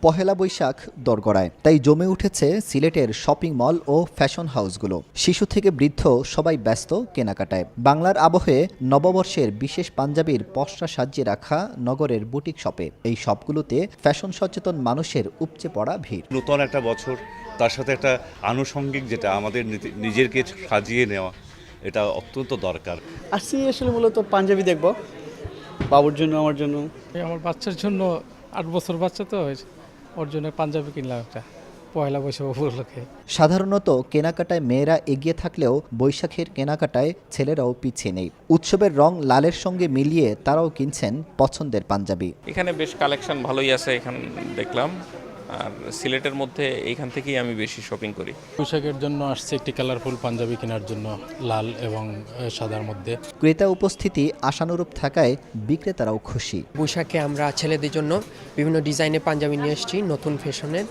পহেলা বৈশাখ দোরগোড়ায়, তাই জমে উঠেছে সিলেটের শপিং মল ও ফ্যাশন হাউসগুলো। শিশু থেকে বৃদ্ধ সবাই ব্যস্ত কেনাকাটায়। বাংলার আবহে নববর্ষের বিশেষ পাঞ্জাবির পসরা সাজিয়ে রাখা নগরের বুটিক শপে। এই শপগুলোতে ফ্যাশন সচেতন মানুষের উপচে পড়া ভিড়। নতুন একটা বছর, তার সাথে একটা আনুষঙ্গিক যেটা আমাদের নিজেরকে সাজিয়ে নেওয়া, এটা অত্যন্ত দরকার। আসছি আসলে মূলত পাঞ্জাবি দেখব, বাবুর জন্য, আমার জন্য। আমার বাচ্চার জন্য 8 বছর বাচ্চা তো, ওর জন্য পাঞ্জাবি কিনলাম একটা পয়লা বৈশাখ উপলক্ষে। সাধারণত কেনাকাটায় মেয়েরা এগিয়ে থাকলেও বৈশাখের কেনাকাটায় ছেলেরাও পিছিয়ে নেই। উৎসবের রং লালের সঙ্গে মিলিয়ে তারাও কিনছেন পছন্দের পাঞ্জাবি। এখানে বেশ কালেকশন ভালোই আছে, এখান দেখলাম। আর সিলেটের মধ্যে এইখান থেকেই আমি বেশি শপিং করি। পোশাকের জন্য আসছে একটি কালারফুল পাঞ্জাবি কেনার জন্য, লাল এবং সাদার মধ্যে। ক্রেতা উপস্থিতি আশানুরূপ থাকায় বিক্রেতারাও খুশি। বৈশাখে আমরা ছেলেদের জন্য বিভিন্ন ডিজাইনের পাঞ্জাবি নিয়ে এসেছি, নতুন ফ্যাশনের।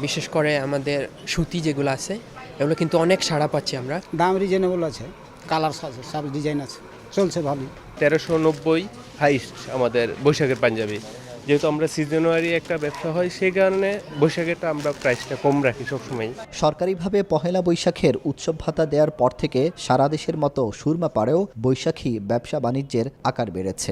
বিশেষ করে আমাদের সুতি যেগুলো আছে, এগুলো কিন্তু অনেক সাড়া পাচ্ছি আমরা। দাম রিজনেবল আছে, কালার আছে, সব ডিজাইন আছে, চলছে ভালো। 1390 হাইস্ট আমাদের বৈশাখের পাঞ্জাবি। যেহেতু আমরা সিজনারি একটা ব্যবসা হয়, সেই কারণে বৈশাখেরটা আমরা প্রাইসটা কম রাখি সবসময়। সরকারিভাবে পহেলা বৈশাখের উৎসব ভাতা দেওয়ার পর থেকে সারা দেশের মতো সুরমা পাড়েও বৈশাখী ব্যবসা বাণিজ্যের আকার বেড়েছে।